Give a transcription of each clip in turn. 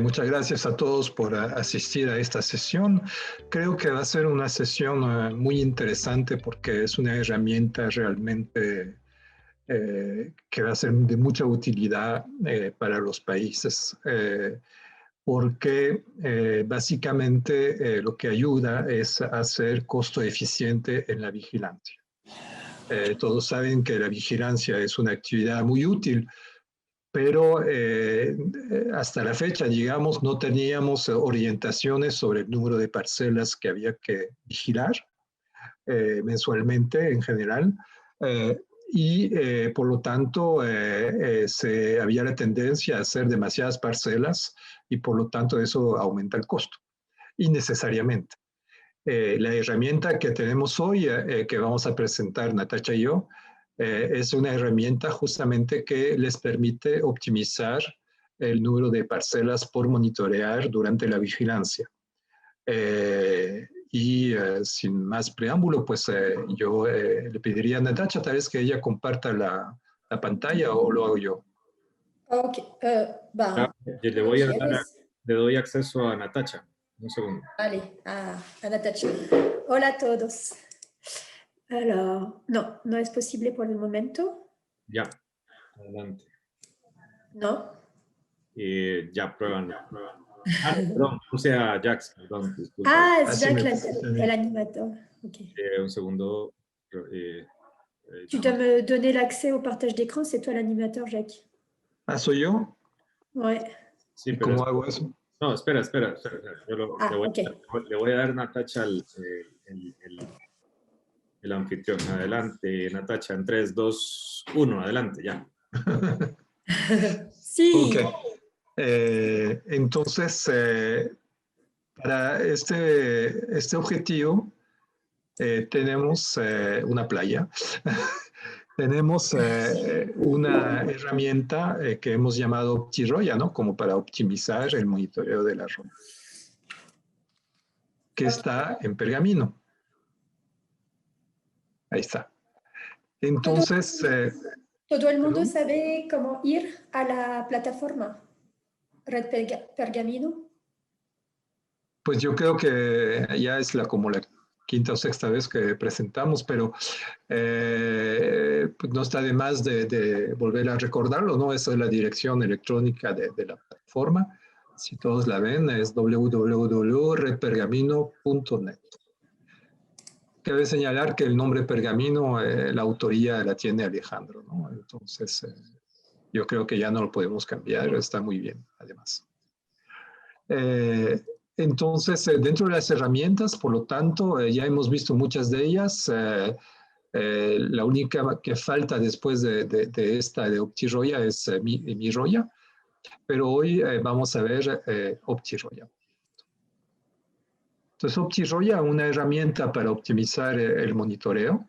Muchas gracias a todos por asistir a esta sesión. Creo que va a ser una sesión muy interesante porque es una herramienta realmente que va a ser de mucha utilidad para los países, porque básicamente lo que ayuda es a ser costo eficiente en la vigilancia. Todos saben que la vigilancia es una actividad muy útil, pero hasta la fecha, digamos, no teníamos orientaciones sobre el número de parcelas que había que vigilar mensualmente en general. Por lo tanto había la tendencia a hacer demasiadas parcelas y por lo tanto eso aumenta el costo, innecesariamente. La herramienta que tenemos hoy, que vamos a presentar Natacha y yo, es una herramienta justamente que les permite optimizar el número de parcelas por monitorear durante la vigilancia. Sin más preámbulo, pues yo le pediría a Natacha tal vez que ella comparta la pantalla o lo hago yo. Ok, Yo le doy acceso a Natacha. Un segundo. Vale, a Natacha. Hola a todos. Alors, no es posible por el momento. Ya, adelante. ¿No? Ya, prueban. Perdón, puse a Jax, perdón, disculpa. Es Jacques, el animateur. Okay. Un segundo. Tu dois me donner l'accès au partage d'écran, c'est toi l'animateur, Jacques. Ah, ¿soy yo? Ouais. Sí, ¿Y cómo hago eso? No, espera. Yo le voy a dar a Natacha el anfitrión. Adelante, Natacha, en 3, 2, 1, adelante, ya. Sí. Ok. Entonces, para este objetivo, tenemos una playa. Tenemos una herramienta que hemos llamado OptiRoya, ¿no? Como para optimizar el monitoreo de la roya, que está en Pergamino. Ahí está. Entonces... todo el mundo sabe cómo ir a la plataforma Red Pergamino. Pues yo creo que ya es como la quinta o sexta vez que presentamos, pero pues no está de más de volver a recordarlo, ¿no? Esa es la dirección electrónica de la plataforma. Si todos la ven, es www.redpergamino.net. Cabe señalar que el nombre Pergamino, la autoría la tiene Alejandro, ¿no? Entonces, yo creo que ya no lo podemos cambiar, está muy bien, además. Entonces, dentro de las herramientas, por lo tanto, ya hemos visto muchas de ellas. La única que falta después de esta de OptiRoya es MiRoya, pero hoy vamos a ver OptiRoya. Entonces, OptiRoya, una herramienta para optimizar el monitoreo.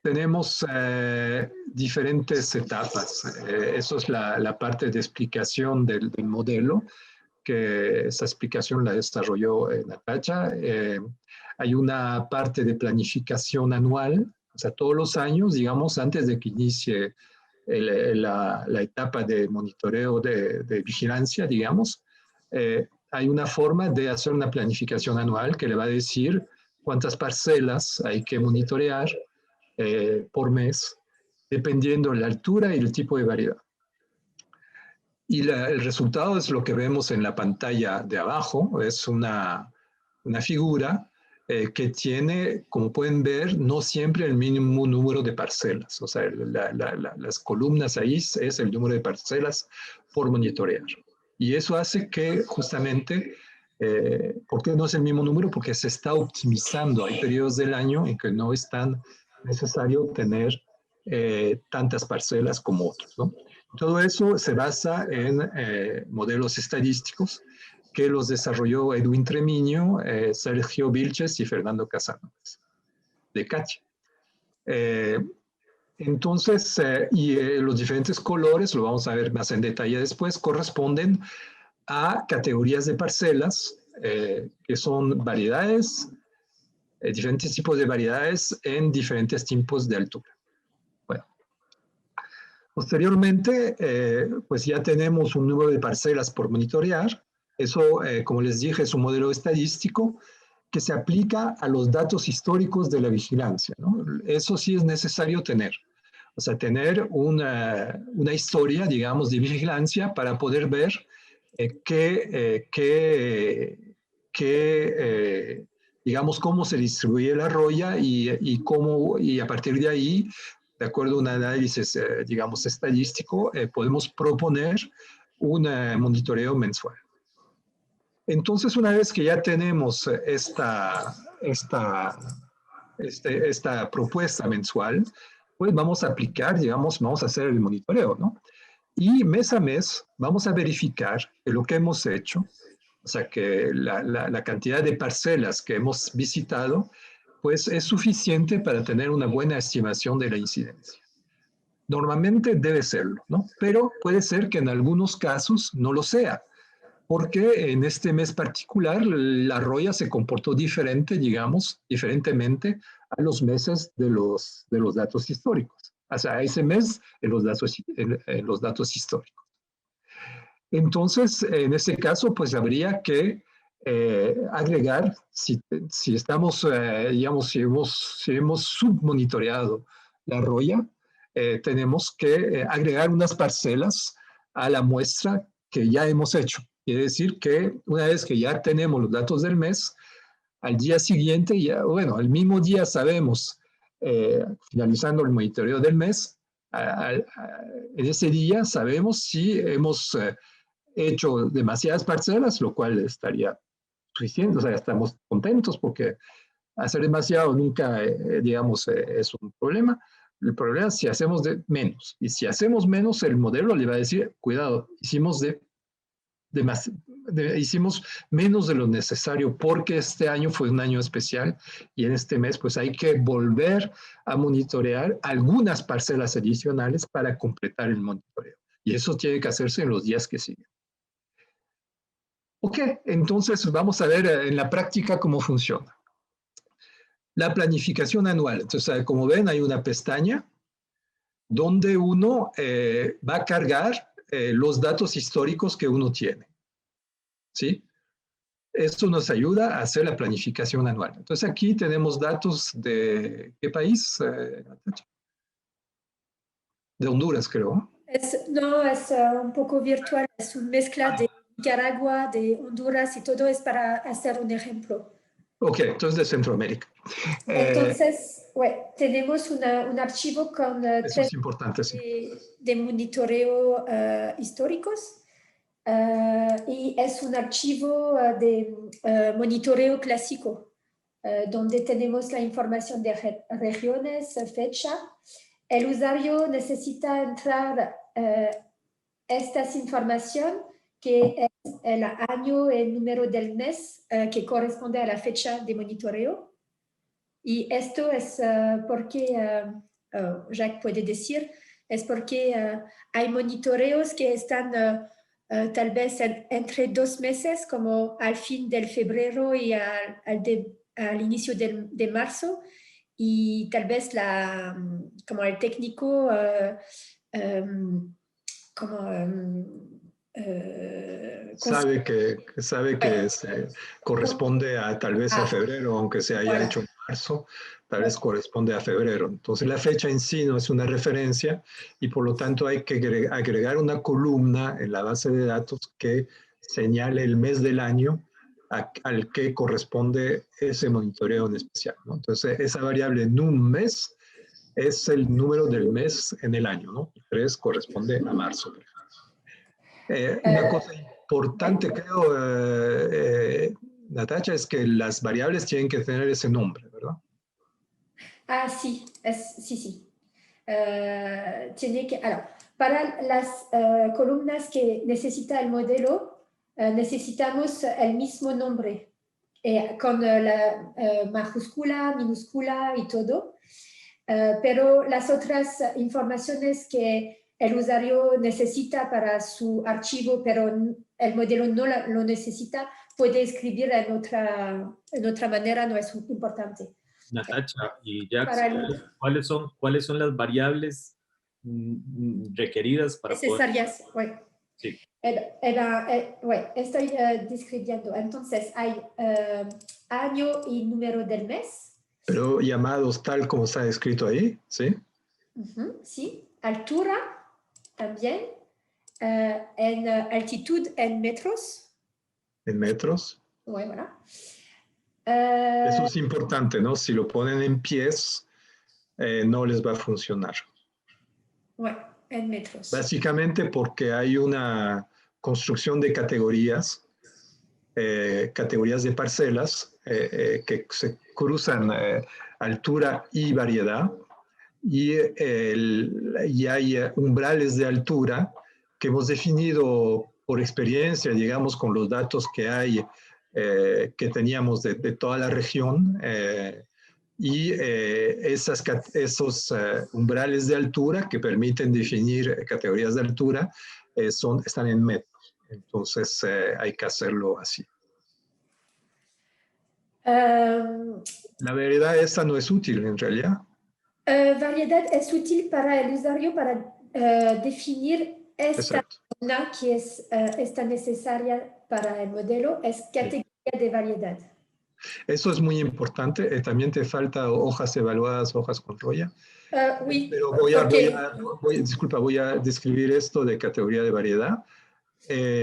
Tenemos diferentes etapas. Eso es la parte de explicación del modelo, que esa explicación la desarrolló Natacha. Hay una parte de planificación anual, o sea, todos los años, digamos, antes de que inicie la etapa de monitoreo de vigilancia, digamos, hay una forma de hacer una planificación anual que le va a decir cuántas parcelas hay que monitorear por mes, dependiendo de la altura y el tipo de variedad. Y el resultado es lo que vemos en la pantalla de abajo, es una figura que tiene, como pueden ver, no siempre el mínimo número de parcelas. O sea, las columnas ahí es el número de parcelas por monitorear. Y eso hace que justamente, ¿por qué no es el mismo número? Porque se está optimizando. Hay periodos del año en que no es tan necesario tener tantas parcelas como otros, ¿no? Todo eso se basa en modelos estadísticos que los desarrolló Edwin Tremiño, Sergio Vilches y Fernando Casanovas, de CACHI. Entonces, los diferentes colores, lo vamos a ver más en detalle después, corresponden a categorías de parcelas, que son variedades, diferentes tipos de variedades en diferentes tipos de altura. Bueno, Posteriormente, pues ya tenemos un número de parcelas por monitorear. Eso, como les dije, es un modelo estadístico que se aplica a los datos históricos de la vigilancia, ¿no? Eso sí es necesario tener. O sea, tener una historia, digamos, de vigilancia para poder ver digamos, cómo se distribuye la roya y a partir de ahí, de acuerdo a un análisis, digamos, estadístico, podemos proponer un monitoreo mensual. Entonces, una vez que ya tenemos esta propuesta mensual, pues vamos a aplicar, digamos, vamos a hacer el monitoreo, ¿no? Y mes a mes vamos a verificar que lo que hemos hecho, o sea, que la cantidad de parcelas que hemos visitado, pues es suficiente para tener una buena estimación de la incidencia. Normalmente debe serlo, ¿no? Pero puede ser que en algunos casos no lo sea, porque en este mes particular la roya se comportó diferente, digamos, diferentemente a los meses de los datos históricos. O sea, a ese mes en los datos históricos. Entonces, en este caso, pues habría que agregar, si estamos, digamos, si hemos submonitoreado la roya, tenemos que agregar unas parcelas a la muestra que ya hemos hecho. Quiere decir que una vez que ya tenemos los datos del mes, al día siguiente, ya, bueno, al mismo día sabemos, finalizando el monitoreo del mes, en ese día sabemos si hemos hecho demasiadas parcelas, lo cual estaría suficiente, o sea, estamos contentos porque hacer demasiado nunca, digamos, es un problema. El problema es si hacemos menos. Y si hacemos menos, el modelo le va a decir, cuidado, hicimos hicimos menos de lo necesario porque este año fue un año especial y en este mes pues hay que volver a monitorear algunas parcelas adicionales para completar el monitoreo. Y eso tiene que hacerse en los días que siguen. Ok, entonces vamos a ver en la práctica cómo funciona. La planificación anual. Entonces, como ven, hay una pestaña donde uno va a cargar los datos históricos que uno tiene. ¿Sí? Esto nos ayuda a hacer la planificación anual. Entonces, aquí tenemos datos de ¿qué país? De Honduras, creo. No, es un poco virtual, es una mezcla de Nicaragua, de Honduras y todo es para hacer un ejemplo. Ok, entonces de Centroamérica. Entonces, tenemos un archivo con eso es importante, sí. de monitoreo históricos y es un archivo de monitoreo clásico donde tenemos la información de regiones, fecha. El usuario necesita entrar esta información que es el año, el número del mes que corresponde a la fecha de monitoreo. Y esto es porque, Jacques puede decir, es porque hay monitoreos que están tal vez entre 2 meses, como al fin del febrero y al inicio de marzo, y tal vez como el técnico sabe que corresponde a tal vez a febrero, aunque se haya hecho en marzo, tal vez corresponde a febrero. Entonces la fecha en sí no es una referencia y por lo tanto hay que agregar una columna en la base de datos que señale el mes del año al que corresponde ese monitoreo en especial, ¿no? Entonces esa variable en un mes es el número del mes en el año, ¿no? 3 corresponde a marzo, por ejemplo. Una cosa importante, creo, Natacha, es que las variables tienen que tener ese nombre, ¿verdad? Ah, sí, sí. Tiene que, para las columnas que necesita el modelo, necesitamos el mismo nombre, con la majúscula, minúscula y todo. Pero las otras informaciones que el usuario necesita para su archivo, pero el modelo no lo necesita, puede escribir en otra manera, no es importante. Natacha y Jax, ¿cuáles son las variables requeridas para necesarias, poder... oui. Sí. Estoy describiendo. Entonces, hay año y número del mes. Pero llamados tal como está escrito ahí, ¿sí? Sí. Altura también. En altitud en metros. En metros. Oui, voilà. Eso es importante, ¿no? Si lo ponen en pies, no les va a funcionar. Oui, en metros. Básicamente porque hay una construcción de categorías, categorías de parcelas que se cruzan altura y variedad, y hay umbrales de altura que hemos definido por experiencia, digamos, con los datos que hay, que teníamos de toda la región, y esos umbrales de altura que permiten definir categorías de altura están en metros. Entonces hay que hacerlo así. La variedad esta no es útil en realidad. Variedad es útil para el usuario para definir esta zona que está necesaria para el modelo, es categoría de variedad. Eso es muy importante. También te falta hojas evaluadas, hojas con roya. Oui, pero disculpa, voy a describir esto de categoría de variedad.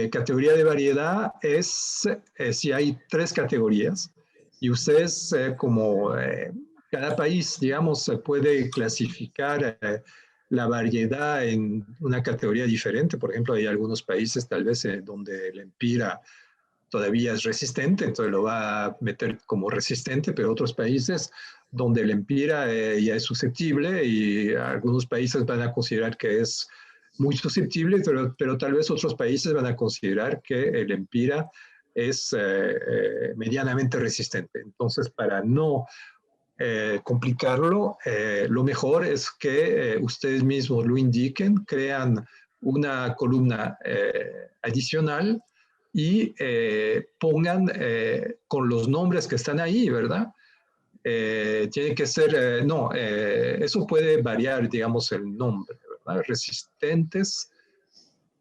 Categoría de variedad es si hay 3 categorías y ustedes cada país, digamos, se puede clasificar la variedad en una categoría diferente. Por ejemplo, hay algunos países tal vez donde el empira todavía es resistente, entonces lo va a meter como resistente, pero otros países donde el empira ya es susceptible y algunos países van a considerar que es muy susceptible, pero tal vez otros países van a considerar que el empira es medianamente resistente. Entonces, para no complicarlo, lo mejor es que ustedes mismos lo indiquen, crean una columna adicional y pongan con los nombres que están ahí, ¿verdad? Tiene que ser, eso puede variar, digamos, el nombre, ¿verdad? Resistentes,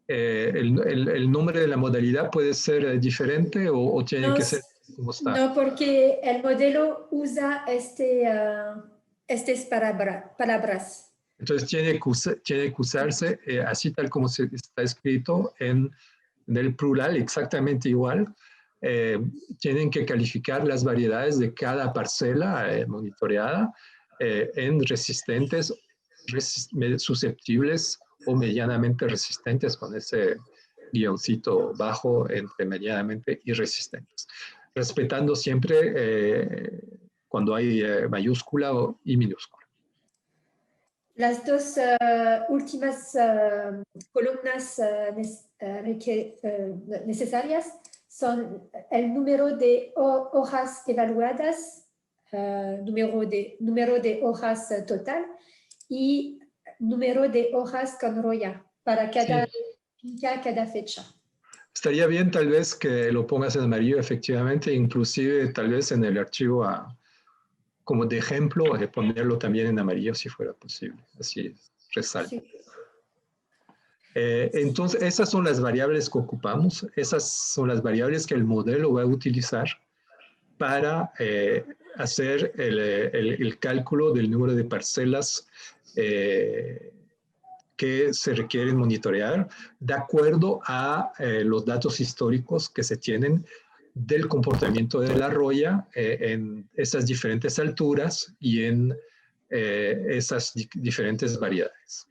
el nombre de la modalidad puede ser diferente o tiene que ser como está. No, porque el modelo usa estas palabras. Entonces tiene que usarse así tal como está escrito en el plural, exactamente igual. Tienen que calificar las variedades de cada parcela monitoreada en resistentes, susceptibles o medianamente resistentes, con ese guioncito bajo entre medianamente y resistentes, respetando siempre cuando hay mayúscula y minúscula. Las dos últimas columnas necesarias son el número de hojas evaluadas, número de hojas total y número de hojas con roya para cada fecha. Estaría bien tal vez que lo pongas en amarillo, efectivamente, inclusive tal vez en el archivo como de ejemplo, ponerlo también en amarillo si fuera posible, así resalta. Sí. Entonces, esas son las variables que ocupamos, esas son las variables que el modelo va a utilizar para hacer el cálculo del número de parcelas que se requieren monitorear de acuerdo a los datos históricos que se tienen del comportamiento de la roya en esas diferentes alturas y en esas diferentes variedades.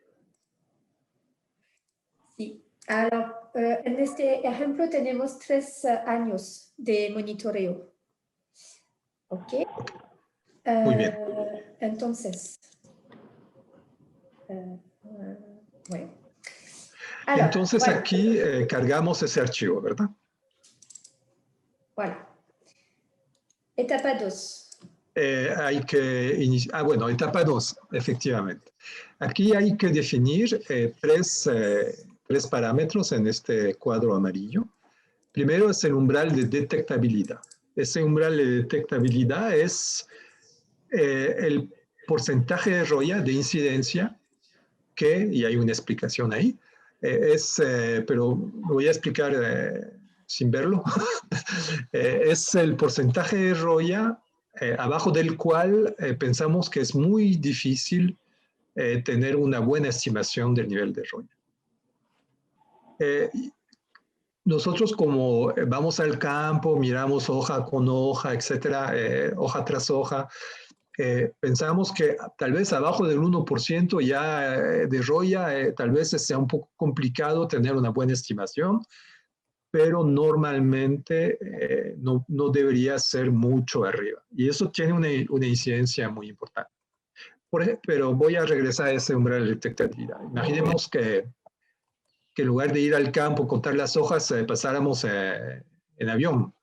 Sí, ahora, en este ejemplo tenemos 3 años de monitoreo. ¿Ok? Muy bien. Entonces, bueno. Alors, entonces aquí cargamos ese archivo, ¿verdad? Voilà. Etapa 2. Hay que iniciar. Bueno, etapa 2, efectivamente. Aquí hay que definir tres parámetros en este cuadro amarillo. Primero es el umbral de detectabilidad. Ese umbral de detectabilidad es el porcentaje de roya de incidencia que, y hay una explicación ahí, pero lo voy a explicar sin verlo, es el porcentaje de roya abajo del cual pensamos que es muy difícil tener una buena estimación del nivel de roya. Nosotros como vamos al campo, miramos hoja con hoja, etcétera, hoja tras hoja, pensamos que tal vez abajo del 1% ya de roya, tal vez sea un poco complicado tener una buena estimación, pero normalmente no debería ser mucho arriba. Y eso tiene una incidencia muy importante. Pero voy a regresar a ese umbral de detectabilidad. Imaginemos que en lugar de ir al campo, contar las hojas, pasáramos en avión.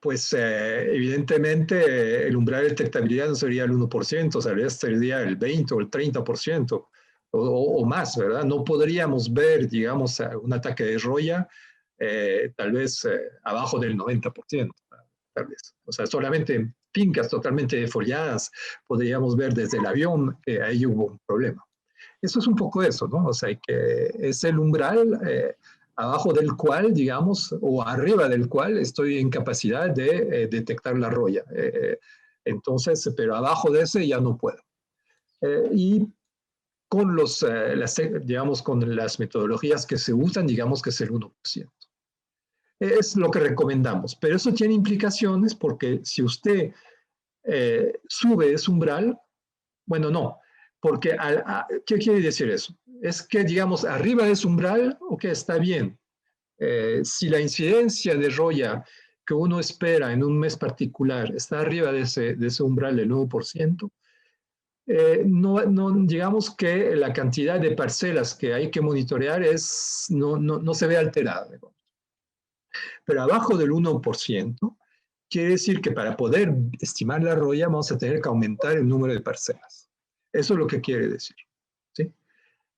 Pues evidentemente el umbral de detectabilidad no sería el 1%, sería el 20 o el 30% o más, ¿verdad? No podríamos ver, digamos, un ataque de roya tal vez abajo del 90%, tal vez. O sea, solamente en fincas totalmente foliadas podríamos ver desde el avión que ahí hubo un problema. Eso es un poco eso, ¿no? O sea, que es el umbral abajo del cual, digamos, o arriba del cual estoy en capacidad de detectar la roya. Entonces, pero abajo de ese ya no puedo. Y con digamos, con las metodologías que se usan, digamos que es el 1%. Es lo que recomendamos, pero eso tiene implicaciones porque si usted sube ese umbral, bueno, no, porque ¿qué quiere decir eso? Es que, digamos, arriba de ese umbral, ok, está bien. Si la incidencia de roya que uno espera en un mes particular está arriba de ese umbral del 9%, no, digamos que la cantidad de parcelas que hay que monitorear no se ve alterada. Pero abajo del 1%, quiere decir que para poder estimar la roya vamos a tener que aumentar el número de parcelas. Eso es lo que quiere decir. ¿Sí?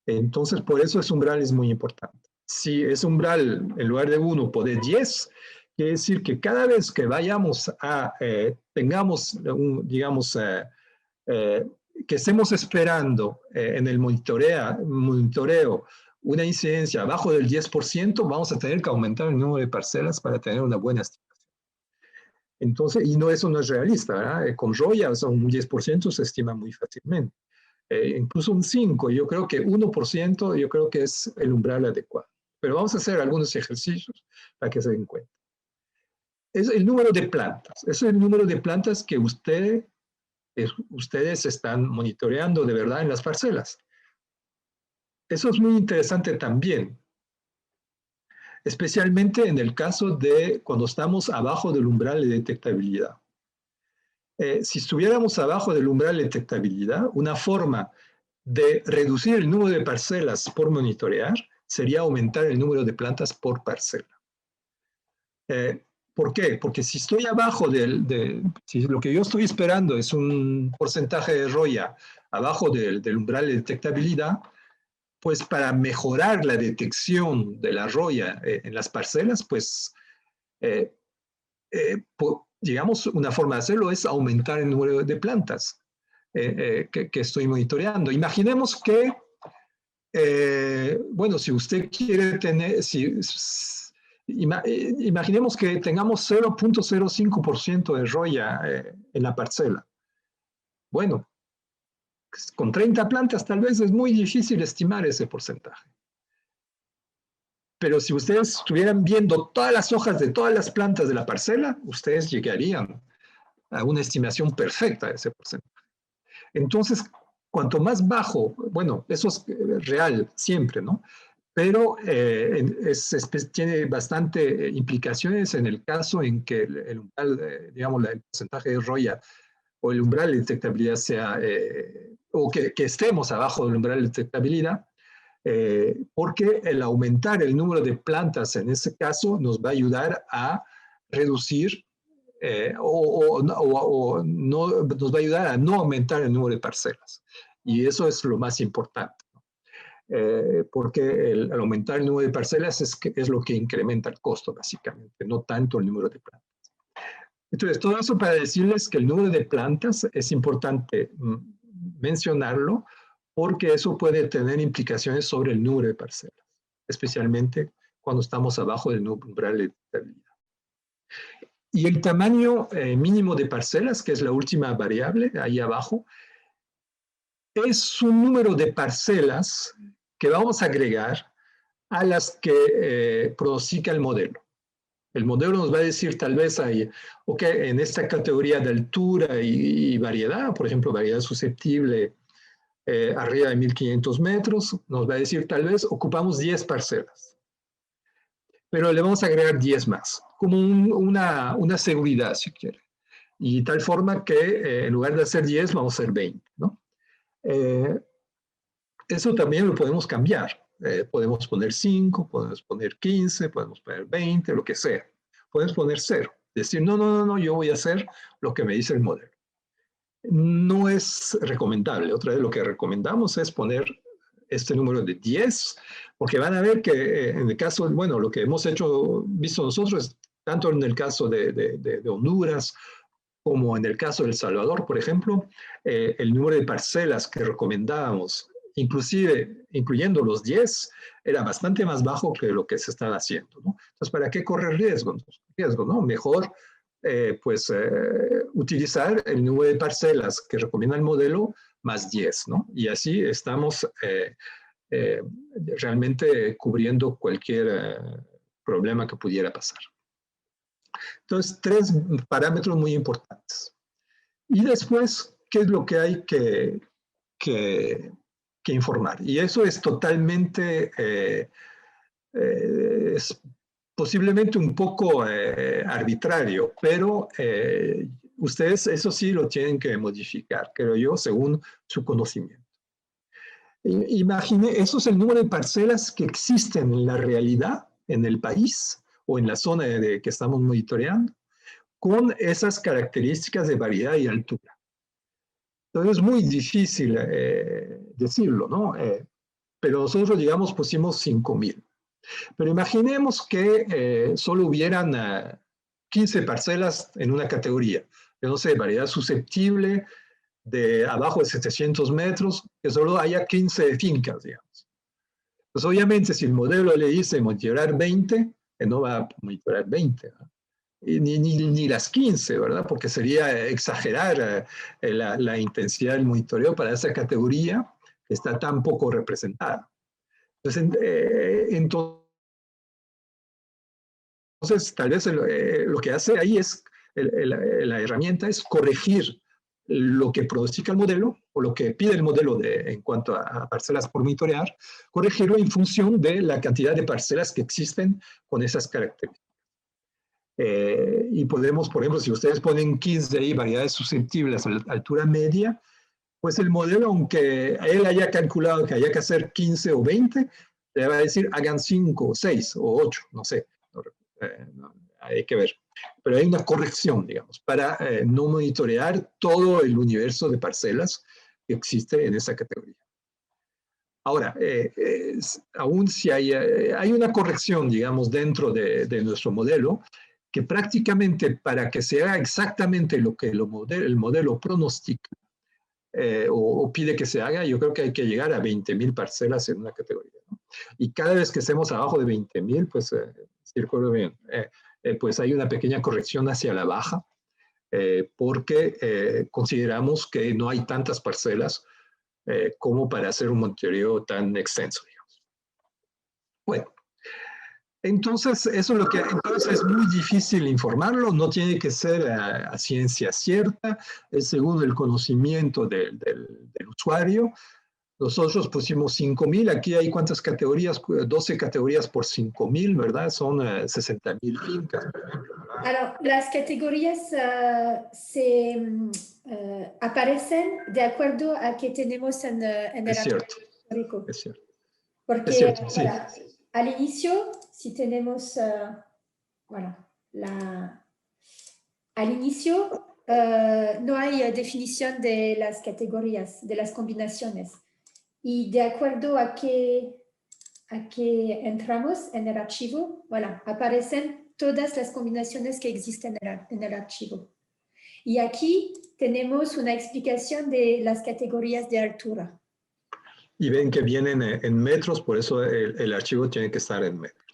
Entonces, por eso ese umbral es muy importante. Si ese umbral, en lugar de 1, puede 10, quiere decir que cada vez que vayamos tengamos, digamos, que estemos esperando en el monitoreo una incidencia abajo del 10%, vamos a tener que aumentar el número de parcelas para tener una buena estimación. Entonces, y eso no es realista, ¿verdad? Con roya, o sea, un 10% se estima muy fácilmente. Incluso un 5%, yo creo que 1%, yo creo que es el umbral adecuado. Pero vamos a hacer algunos ejercicios para que se den cuenta. Es el número de plantas. Es el número de plantas que ustedes están monitoreando de verdad en las parcelas. Eso es muy interesante también, especialmente en el caso de cuando estamos abajo del umbral de detectabilidad. Si estuviéramos abajo del umbral de detectabilidad, una forma de reducir el número de parcelas por monitorear sería aumentar el número de plantas por parcela. ¿Por qué? Porque si estoy abajo si lo que yo estoy esperando es un porcentaje de roya abajo del umbral de detectabilidad, pues para mejorar la detección de la roya en las parcelas, pues digamos, una forma de hacerlo es aumentar el número de plantas que estoy monitoreando. Imaginemos que, bueno, si usted quiere tener, imaginemos que tengamos 0.05% de roya en la parcela. Bueno, con 30 plantas tal vez es muy difícil estimar ese porcentaje. Pero si ustedes estuvieran viendo todas las hojas de todas las plantas de la parcela, ustedes llegarían a una estimación perfecta de ese porcentaje. Entonces, cuanto más bajo, bueno, eso es real siempre, ¿no? Pero tiene bastante implicaciones en el caso en que el umbral, digamos, el porcentaje de roya o el umbral de detectabilidad sea, o que estemos abajo del umbral de detectabilidad, porque el aumentar el número de plantas en ese caso nos va a ayudar a reducir o no, nos va a ayudar a no aumentar el número de parcelas. Y eso es lo más importante, ¿no? Porque al aumentar el número de parcelas es lo que incrementa el costo, básicamente, no tanto el número de plantas. Entonces, todo eso para decirles que el número de plantas es importante mencionarlo, porque eso puede tener implicaciones sobre el número de parcelas, especialmente cuando estamos abajo del umbral de estabilidad. Y el tamaño mínimo de parcelas, que es la última variable ahí abajo, es un número de parcelas que vamos a agregar a las que pronostica el modelo. El modelo nos va a decir tal vez ahí, ok, en esta categoría de altura y variedad, por ejemplo, variedad susceptible arriba de 1500 metros, nos va a decir tal vez ocupamos 10 parcelas. Pero le vamos a agregar 10 más, como una seguridad, si quiere. Y tal forma que en lugar de hacer 10, vamos a hacer 20, ¿no? Eso también lo podemos cambiar. Podemos poner 5, podemos poner 15, podemos poner 20, lo que sea. Podemos poner 0. Decir, no, yo voy a hacer lo que me dice el modelo. No es recomendable. Otra vez lo que recomendamos es poner este número de 10, porque van a ver que en el caso, bueno, lo que hemos visto nosotros, tanto en el caso de Honduras como en el caso de El Salvador, por ejemplo, el número de parcelas que recomendábamos, inclusive incluyendo los 10, era bastante más bajo que lo que se estaba haciendo, ¿no? Entonces, ¿para qué correr riesgo, ¿no? Mejor utilizar el número de parcelas que recomienda el modelo más 10, ¿no? Y así estamos realmente cubriendo cualquier problema que pudiera pasar. Entonces, 3 parámetros muy importantes. Y después, ¿qué es lo que hay que informar? Y eso es totalmente, es posiblemente un poco arbitrario, pero ustedes eso sí lo tienen que modificar, creo yo, según su conocimiento. Imagine, eso es el número de parcelas que existen en la realidad, en el país o en la zona que estamos monitoreando, con esas características de variedad y altura. Entonces es muy difícil decirlo, ¿no? Pero nosotros, digamos, pusimos 5,000. Pero imaginemos que solo hubieran 15 parcelas en una categoría. Yo no sé, variedad susceptible de abajo de 700 metros, que solo haya 15 fincas, digamos. Pues obviamente, si el modelo le dice monitorear 20, no va a monitorear 20, ¿no? Ni las 15, ¿verdad? Porque sería exagerar la intensidad del monitoreo para esa categoría que está tan poco representada. Entonces, tal vez lo que hace ahí es, la herramienta es corregir lo que pronostica el modelo o lo que pide el modelo en cuanto a parcelas por monitorear, corregirlo en función de la cantidad de parcelas que existen con esas características. Y podemos, por ejemplo, si ustedes ponen 15 ahí, variedades susceptibles a la altura media, pues el modelo, aunque él haya calculado que haya que hacer 15 o 20, le va a decir hagan 5 o 6 o 8, no sé, hay que ver. Pero hay una corrección, digamos, para no monitorear todo el universo de parcelas que existe en esa categoría. Ahora, aún si hay una corrección, digamos, dentro de nuestro modelo, que prácticamente para que se haga exactamente lo que el modelo pronostica o pide que se haga, yo creo que hay que llegar a 20,000 parcelas en una categoría, ¿no? Y cada vez que estemos abajo de 20,000, pues, si recuerdo bien, pues hay una pequeña corrección hacia la baja, porque consideramos que no hay tantas parcelas como para hacer un monitoreo tan extenso, digamos. Bueno. Entonces, eso es lo que, entonces es muy difícil informarlo, no tiene que ser a ciencia cierta, es según el conocimiento del usuario. Nosotros pusimos 5,000, aquí hay cuántas categorías, 12 categorías por 5,000, ¿verdad? Son 60,000 fincas. Alors, las categorías aparecen de acuerdo a que tenemos en el histórico. Es cierto. Porque es cierto, sí. Voilà, al inicio, si tenemos, voilà, al inicio no hay definición de las categorías, de las combinaciones. Y de acuerdo a que entramos en el archivo, voilà, aparecen todas las combinaciones que existen en el archivo. Y aquí tenemos una explicación de las categorías de altura. y ven que vienen en metros, por eso el archivo tiene que estar en metros.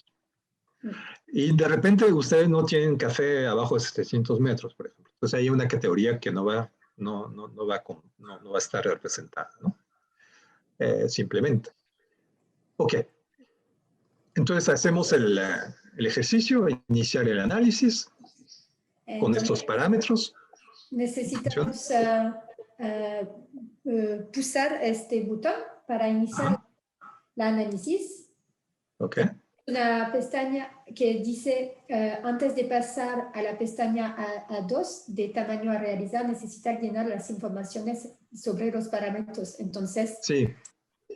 Y de repente ustedes no tienen café abajo de 700 metros, por ejemplo. Entonces hay una categoría que no va a estar representada, ¿no? Simplemente. Ok. Entonces hacemos el ejercicio, iniciar el análisis con estos parámetros. Necesitamos pulsar este botón para iniciar el análisis. Ok. Una pestaña que dice, antes de pasar a la pestaña A2 de tamaño a realizar, necesita llenar las informaciones sobre los parámetros. Entonces, sí.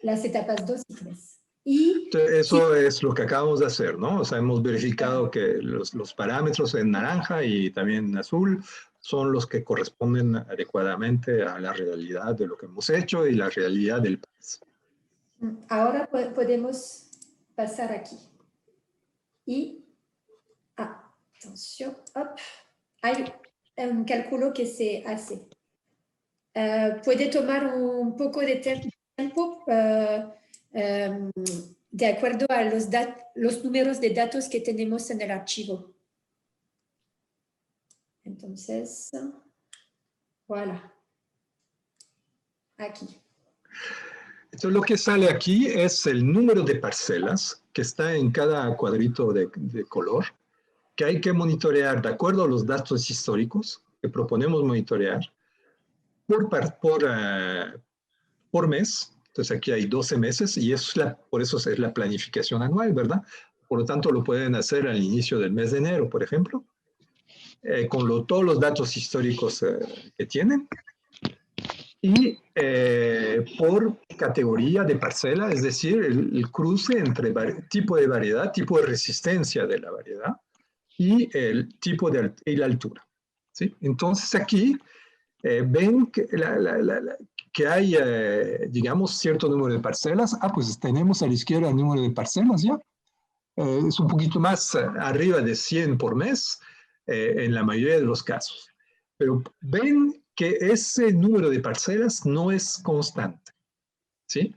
Las etapas 2 y 3. Y eso es lo que acabamos de hacer, ¿no? O sea, hemos verificado que los parámetros en naranja y también en azul son los que corresponden adecuadamente a la realidad de lo que hemos hecho y la realidad del país. Ahora podemos pasar aquí. Y, atención, hay un cálculo que se hace. Puede tomar un poco de tiempo de acuerdo a los números de datos que tenemos en el archivo. Entonces, voilà. Aquí. Entonces, lo que sale aquí es el número de parcelas que está en cada cuadrito de color, que hay que monitorear de acuerdo a los datos históricos que proponemos monitorear por mes. Entonces, aquí hay 12 meses y por eso es la planificación anual, ¿verdad? Por lo tanto, lo pueden hacer al inicio del mes de enero, por ejemplo, con todos los datos históricos que tienen. Y por categoría de parcela, es decir, el cruce entre tipo de variedad, tipo de resistencia de la variedad y el tipo y la altura. ¿Sí? Entonces aquí ven que hay, digamos, cierto número de parcelas. Pues tenemos a la izquierda el número de parcelas ya. Es un poquito más arriba de 100 por mes en la mayoría de los casos. Pero ven que ese número de parcelas no es constante, ¿sí?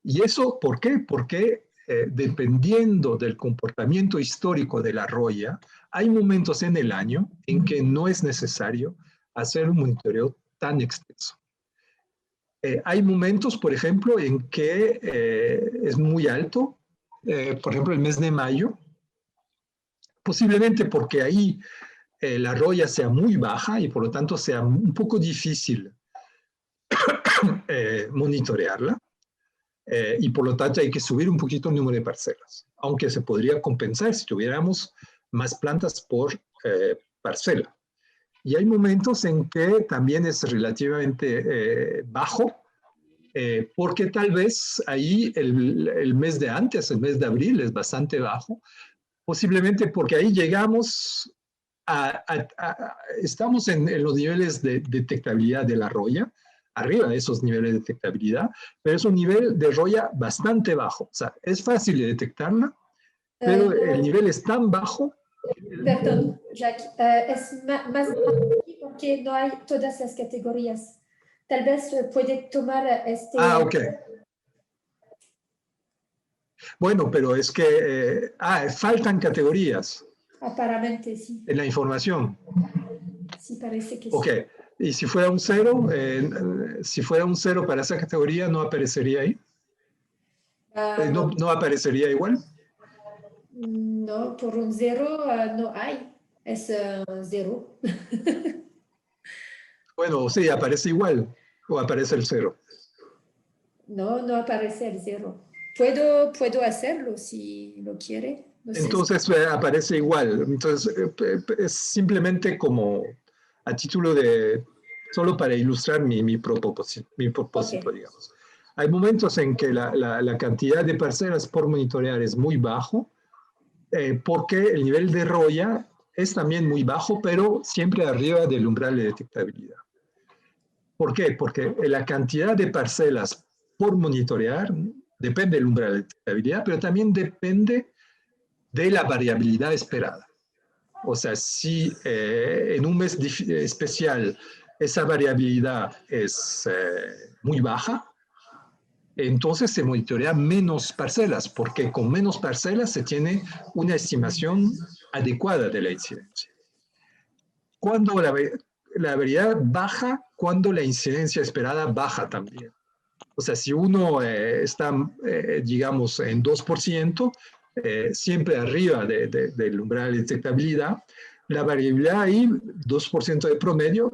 ¿Y eso por qué? Porque dependiendo del comportamiento histórico de la roya, hay momentos en el año en que no es necesario hacer un monitoreo tan extenso. Hay momentos, por ejemplo, en que es muy alto, por ejemplo, el mes de mayo, posiblemente porque ahí la roya sea muy baja y por lo tanto sea un poco difícil monitorearla y por lo tanto hay que subir un poquito el número de parcelas, aunque se podría compensar si tuviéramos más plantas por parcela. Y hay momentos en que también es relativamente bajo, porque tal vez ahí el mes de antes, el mes de abril, es bastante bajo, posiblemente porque ahí llegamos estamos en los niveles de detectabilidad de la roya, arriba de esos niveles de detectabilidad, pero es un nivel de roya bastante bajo. O sea, es fácil de detectarla, pero el nivel es tan bajo. Perdón, Jacques, es más bajo porque no hay todas las categorías. Tal vez puede tomar este... Ok. Bueno, pero es que faltan categorías. Aparentemente, sí. En la información. Sí, parece que Ok. sí. Y si fuera un 0, para esa categoría, ¿no aparecería ahí? ¿No aparecería igual? No, por un 0 no hay. Es 0. Bueno, sí, aparece igual. O aparece el 0. No, no aparece el 0. Puedo hacerlo si lo quiere. No sé. Entonces aparece igual. Entonces es simplemente como a título de, solo para ilustrar mi propósito, okay. Digamos. Hay momentos en que la cantidad de parcelas por monitorear es muy bajo, porque el nivel de roya es también muy bajo, pero siempre arriba del umbral de detectabilidad. ¿Por qué? Porque la cantidad de parcelas por monitorear depende del umbral de detectabilidad, pero también depende de la variabilidad esperada. O sea, si en un mes especial esa variabilidad es muy baja, entonces se monitorea menos parcelas, porque con menos parcelas se tiene una estimación adecuada de la incidencia. Cuando la variabilidad baja, cuando la incidencia esperada baja también. O sea, si uno está, digamos, en 2%, siempre arriba del umbral de detectabilidad, la variabilidad ahí, 2% de promedio,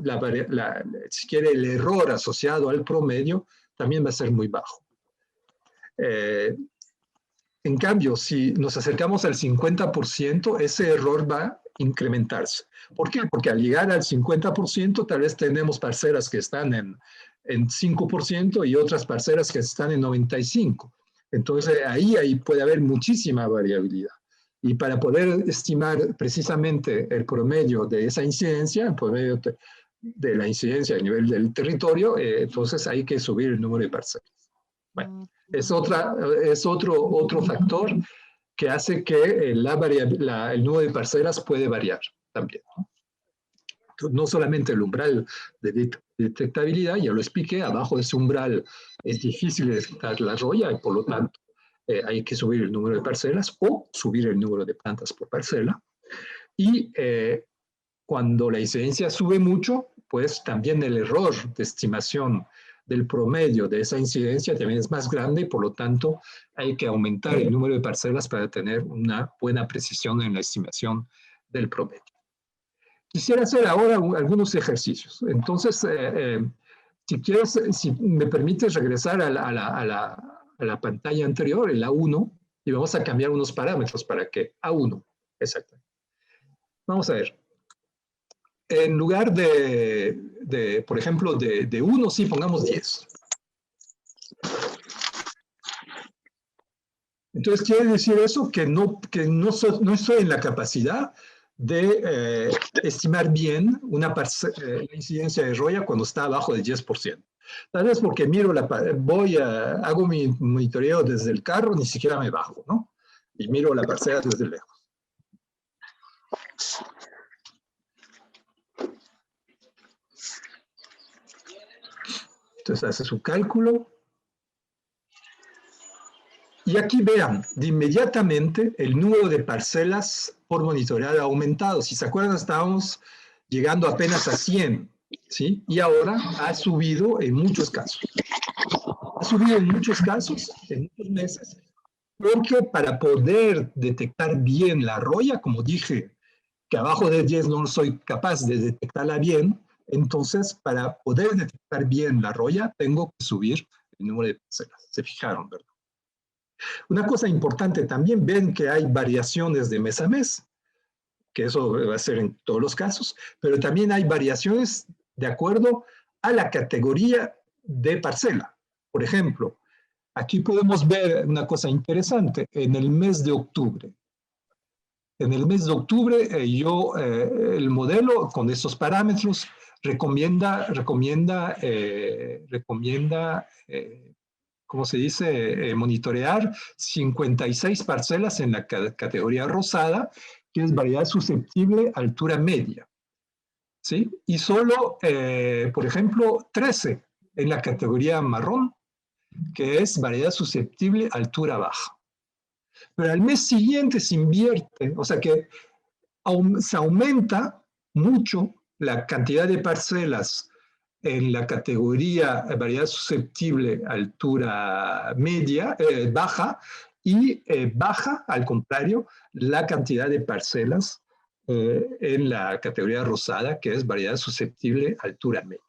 si quiere el error asociado al promedio, también va a ser muy bajo. En cambio, si nos acercamos al 50%, ese error va a incrementarse. ¿Por qué? Porque al llegar al 50%, tal vez tenemos parcelas que están en 5% y otras parcelas que están en 95%. Entonces, ahí puede haber muchísima variabilidad. Y para poder estimar precisamente el promedio de esa incidencia, el promedio de la incidencia a nivel del territorio, entonces hay que subir el número de parcelas. Bueno, es otro factor que hace que el número de parcelas puede variar también. No solamente el umbral de detectabilidad, ya lo expliqué, abajo de ese umbral es difícil detectar la roya y por lo tanto hay que subir el número de parcelas o subir el número de plantas por parcela. Y cuando la incidencia sube mucho, pues también el error de estimación del promedio de esa incidencia también es más grande y por lo tanto hay que aumentar el número de parcelas para tener una buena precisión en la estimación del promedio. Quisiera hacer ahora algunos ejercicios. Entonces, si me permites regresar a la pantalla anterior, el A1, y vamos a cambiar unos parámetros para que A1, exactamente. Vamos a ver. En lugar por ejemplo, de 1, sí, pongamos 10. Entonces, quiere decir eso que no estoy en la capacidad de estimar bien la incidencia de roya cuando está abajo del 10%. Tal vez porque hago mi monitoreo desde el carro, ni siquiera me bajo, ¿no? Y miro la parcela desde lejos. Entonces hace su cálculo. Y aquí vean, de inmediatamente el número de parcelas por monitorear ha aumentado. Si se acuerdan, estábamos llegando apenas a 100, ¿sí? Y ahora ha subido en muchos casos. Ha subido en muchos casos, en muchos meses, porque para poder detectar bien la roya, como dije, que abajo de 10 no soy capaz de detectarla bien, entonces para poder detectar bien la roya tengo que subir el número de parcelas. ¿Se fijaron, verdad? Una cosa importante también, ven que hay variaciones de mes a mes, que eso va a ser en todos los casos, pero también hay variaciones de acuerdo a la categoría de parcela. Por ejemplo, aquí podemos ver una cosa interesante en el mes de octubre. En el mes de octubre, el modelo con estos parámetros recomienda ¿cómo se dice? Monitorear 56 parcelas en la categoría rosada, que es variedad susceptible altura media. ¿Sí? Y solo, por ejemplo, 13 en la categoría marrón, que es variedad susceptible altura baja. Pero al mes siguiente se invierte, o sea que se aumenta mucho la cantidad de parcelas en la categoría variedad susceptible altura media, baja, y baja, al contrario, la cantidad de parcelas en la categoría rosada, que es variedad susceptible altura media.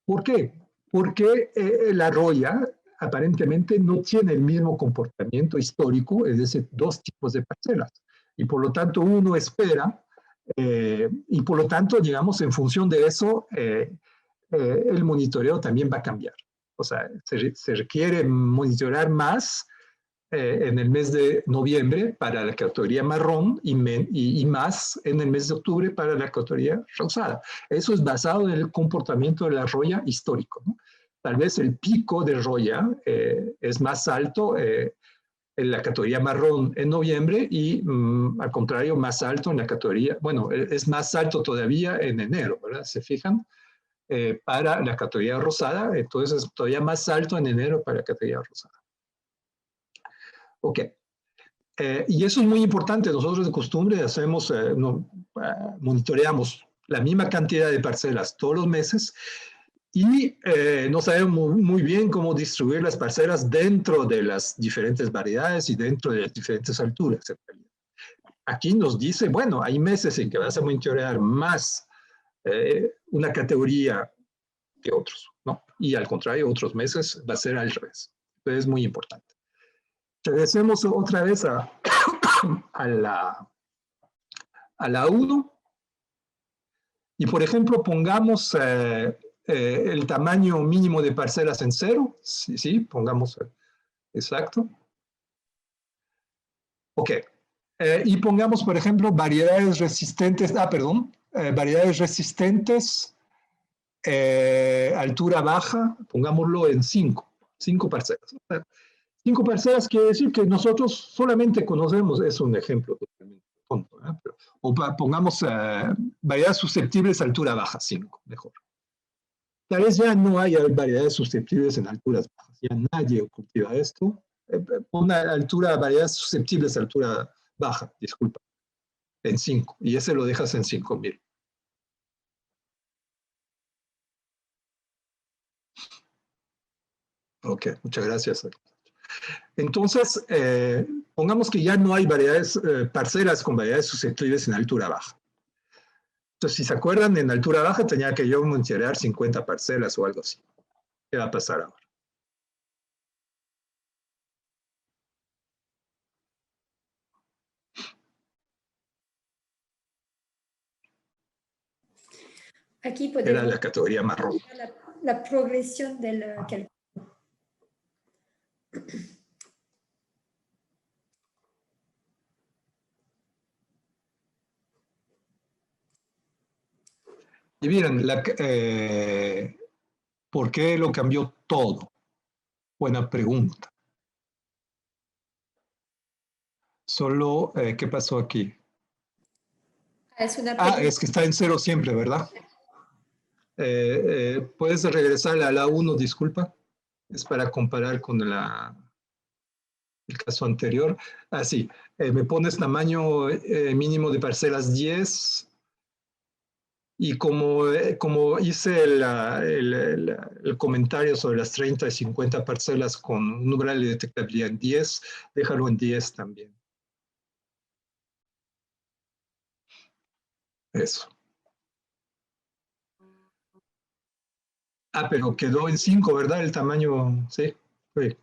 ¿Por qué? Porque la roya aparentemente no tiene el mismo comportamiento histórico, es decir, dos tipos de parcelas. Y por lo tanto uno espera, y por lo tanto, digamos, en función de eso, el monitoreo también va a cambiar. O sea, se requiere monitorear más en el mes de noviembre para la categoría marrón y más en el mes de octubre para la categoría rosada. Eso es basado en el comportamiento de la roya histórico, ¿no? Tal vez el pico de roya es más alto en la categoría marrón en noviembre y al contrario más alto en la categoría, bueno, es más alto todavía en enero, ¿verdad? ¿Se fijan? para la categoría rosada, entonces es todavía más alto en enero para la categoría rosada. Ok. Y eso es muy importante. Nosotros de costumbre hacemos, monitoreamos la misma cantidad de parcelas todos los meses y no sabemos muy bien cómo distribuir las parcelas dentro de las diferentes variedades y dentro de las diferentes alturas. Aquí nos dice, bueno, hay meses en que vas a monitorear más una categoría que otros, ¿no? Y al contrario, otros meses va a ser al revés. Entonces es muy importante. Regresemos otra vez a la 1 y, por ejemplo, pongamos el tamaño mínimo de parcelas en 0. Sí, pongamos exacto. Ok. Y pongamos, por ejemplo, variedades resistentes, variedades resistentes, altura baja, pongámoslo en 5 parcelas. 5 parcelas quiere decir que nosotros solamente conocemos, es un ejemplo totalmente tonto, pero, o pongamos variedades susceptibles a altura baja, 5, mejor. Tal vez ya no haya variedades susceptibles en alturas bajas, ya nadie cultiva esto. Una variedades susceptibles a altura baja, disculpa, en 5, y ese lo dejas en 5,000. Ok, muchas gracias. Entonces, pongamos que ya no hay parcelas con variedades susceptibles en altura baja. Entonces, si se acuerdan, en altura baja tenía que yo monitorear 50 parcelas o algo así. ¿Qué va a pasar ahora? Aquí podemos Era la categoría marrón. la progresión del cálculo. Y miren, ¿por qué lo cambió todo? Buena pregunta. Solo, ¿qué pasó aquí? Es que está en 0 siempre, ¿verdad? ¿Puedes regresar a la 1, disculpa? Es para comparar con el caso anterior. Sí, me pones tamaño mínimo de parcelas 10. Y como hice el comentario sobre las 30 y 50 parcelas con un umbral de detectabilidad en 10, déjalo en 10 también. Eso. Pero quedó en 5, ¿verdad? El tamaño, sí. Sí.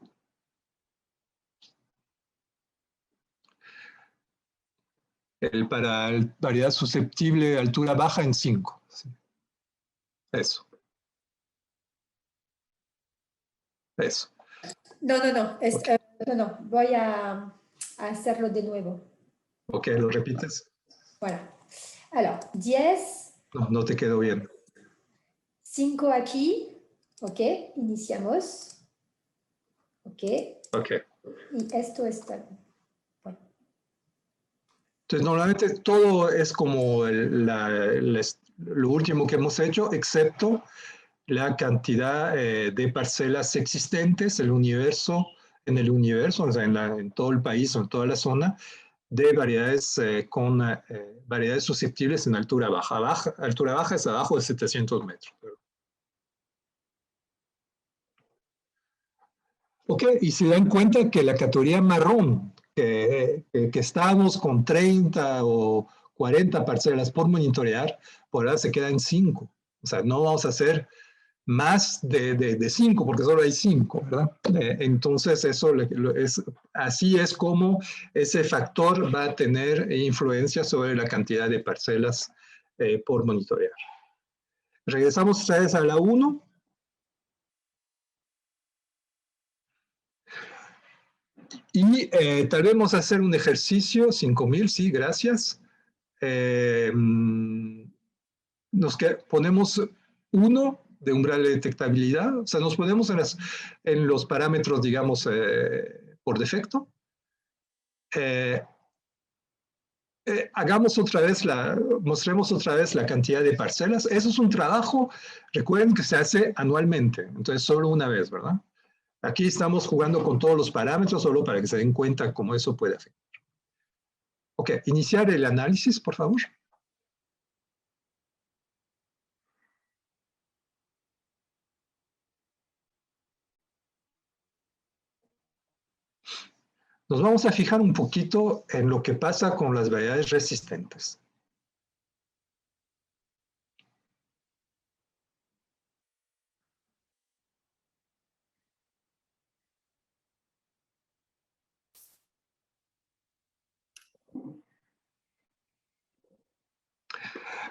Para variedad susceptible, altura baja en 5. Sí. Eso. Eso. No, voy a hacerlo de nuevo. Ok, ¿lo repites? Voilà. Alors, 10. No te quedó bien. 5 aquí. Ok, iniciamos. Ok. Ok. Y esto está... Bueno. Entonces, normalmente todo es como lo último que hemos hecho, excepto la cantidad de parcelas existentes en el universo, o sea, en todo el país o en toda la zona, de variedades con variedades susceptibles en altura baja. Altura baja es abajo de 700 metros. Ok, y se dan cuenta que la categoría marrón, que estábamos con 30 o 40 parcelas por monitorear, por ahora se queda en 5. O sea, no vamos a hacer más de 5, porque solo hay 5, ¿verdad? Entonces, así es como ese factor va a tener influencia sobre la cantidad de parcelas por monitorear. Regresamos otra vez a la 1. Y tal vez vamos a hacer un ejercicio, 5,000, sí, gracias. Ponemos 1 de umbral de detectabilidad, o sea, nos ponemos en los parámetros, digamos, por defecto. mostremos otra vez la cantidad de parcelas. Eso es un trabajo, recuerden que se hace anualmente, entonces solo una vez, ¿verdad? Aquí estamos jugando con todos los parámetros solo para que se den cuenta cómo eso puede afectar. Ok, iniciar el análisis, por favor. Nos vamos a fijar un poquito en lo que pasa con las variedades resistentes.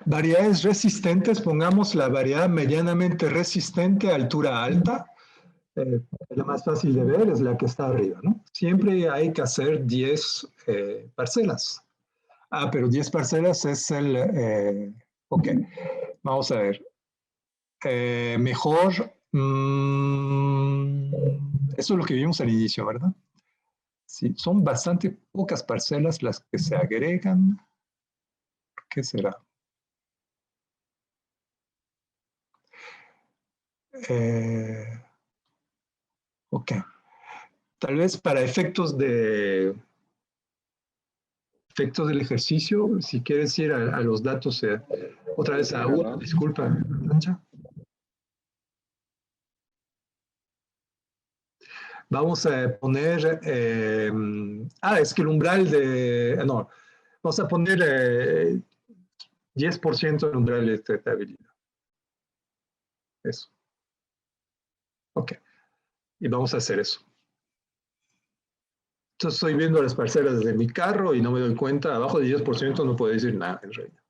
Variedades resistentes, pongamos la variedad medianamente resistente a altura alta. La más fácil de ver es la que está arriba, ¿no? Siempre hay que hacer 10 parcelas. Ah, pero 10 parcelas es el... ok, vamos a ver. Mejor... eso es lo que vimos al inicio, ¿verdad? Sí, son bastante pocas parcelas las que se agregan. ¿Qué será? Ok. Tal vez para efectos del ejercicio, si quieres ir a los datos, otra vez a uno, disculpa, Lancha. Vamos a poner, es que el umbral de, no, vamos a poner 10% el umbral de tratabilidad. Eso. Ok. Y vamos a hacer eso. Entonces estoy viendo las parcelas desde mi carro y no me doy cuenta, abajo de 10% no puedo decir nada en realidad.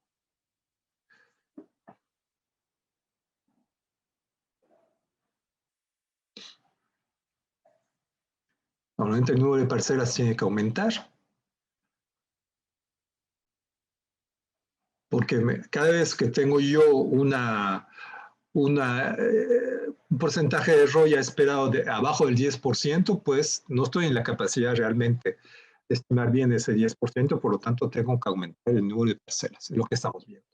Normalmente el número de parcelas tiene que aumentar. Porque cada vez que tengo yo un porcentaje de ROI esperado abajo del 10%, pues no estoy en la capacidad realmente de estimar bien ese 10%, por lo tanto tengo que aumentar el número de parcelas, es lo que estamos viendo.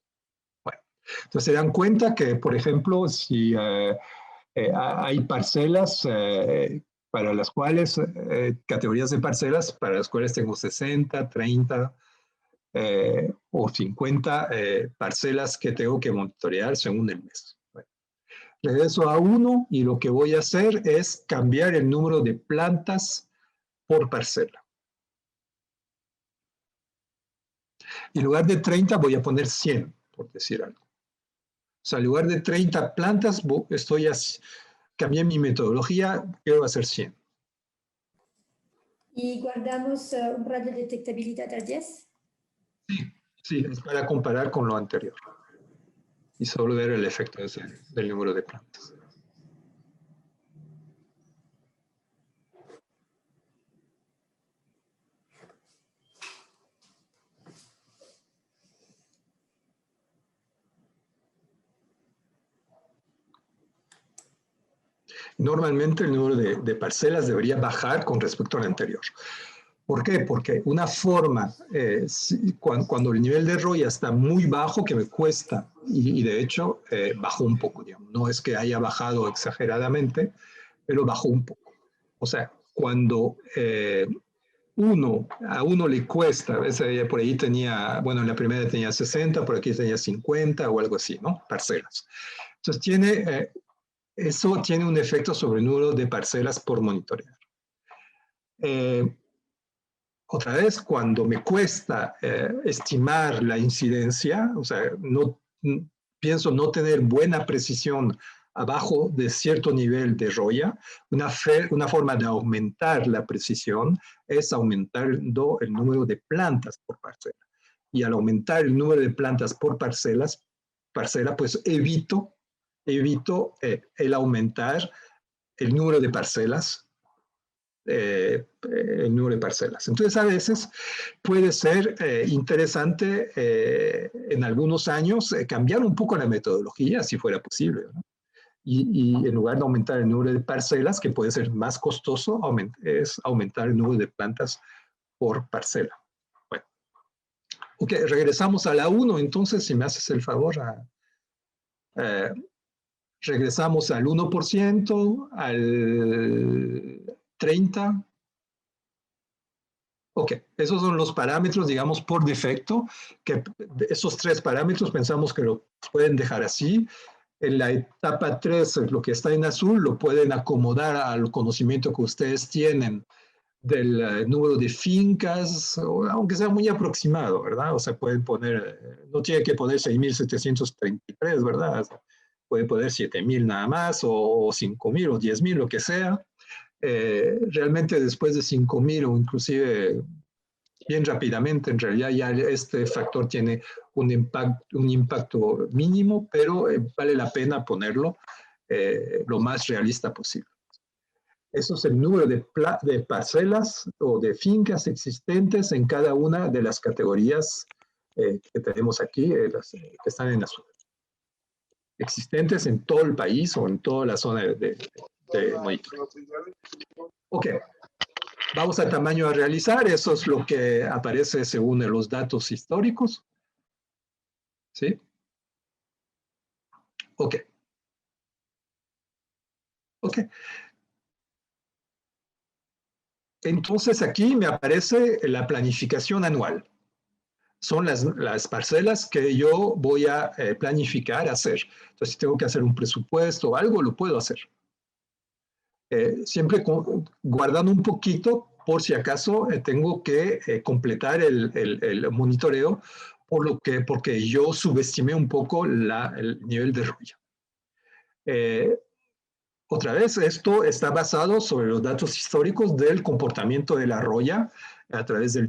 Bueno, entonces se dan cuenta que, por ejemplo, si hay parcelas para las cuales, categorías de parcelas para las cuales tengo 60, 30, o 50 parcelas que tengo que monitorear según el mes. Bueno, regreso a 1 y lo que voy a hacer es cambiar el número de plantas por parcela. En lugar de 30 voy a poner 100, por decir algo. O sea, en lugar de 30 plantas, cambié mi metodología, quiero hacer 100. ¿Y guardamos un radio de detectabilidad al 10? Sí, es para comparar con lo anterior. Y solo ver el efecto del número de plantas. Normalmente el número de parcelas debería bajar con respecto al anterior. ¿Por qué? Porque una forma, cuando el nivel de ROI está muy bajo, que me cuesta, y de hecho bajó un poco, digamos. No es que haya bajado exageradamente, pero bajó un poco. O sea, cuando a uno le cuesta, por ahí tenía, bueno, en la primera tenía 60, por aquí tenía 50 o algo así, ¿no? Parcelas. Entonces eso tiene un efecto sobre el número de parcelas por monitorear. Otra vez, cuando me cuesta estimar la incidencia, o sea, pienso no tener buena precisión abajo de cierto nivel de ROIA, una forma de aumentar la precisión es aumentando el número de plantas por parcela. Y al aumentar el número de plantas por parcela, pues evito el aumentar el número de parcelas. El número de parcelas. Entonces, a veces puede ser interesante en algunos años cambiar un poco la metodología, si fuera posible, ¿no? Y en lugar de aumentar el número de parcelas, que puede ser más costoso, es aumentar el número de plantas por parcela. Bueno, Ok, regresamos a la 1, entonces, si me haces el favor, regresamos al 1%, al 30%. Ok, esos son los parámetros, digamos, por defecto, que esos 3 parámetros pensamos que lo pueden dejar así. En la etapa 3, lo que está en azul, lo pueden acomodar al conocimiento que ustedes tienen del número de fincas, aunque sea muy aproximado, ¿verdad? O sea, pueden poner, no tiene que poner 6.733, ¿verdad? O sea, pueden poner 7.000 nada más, o 5.000, o 10.000, lo que sea. Realmente después de 5.000 o inclusive bien rápidamente, en realidad ya este factor tiene un impacto mínimo, pero vale la pena ponerlo lo más realista posible. Eso es el número de parcelas o de fincas existentes en cada una de las categorías que tenemos aquí, que están en azul. Existentes en todo el país o en toda la zona de monitoreo. Ok, vamos al tamaño a realizar. Eso es lo que aparece según los datos históricos. ¿Sí? Ok. Ok. Entonces aquí me aparece la planificación anual. Son las parcelas que yo voy a planificar hacer. Entonces, si tengo que hacer un presupuesto o algo, lo puedo hacer. Siempre guardando un poquito por si acaso tengo que completar el monitoreo porque yo subestimé un poco el nivel de roya. Otra vez, esto está basado sobre los datos históricos del comportamiento de la roya a través del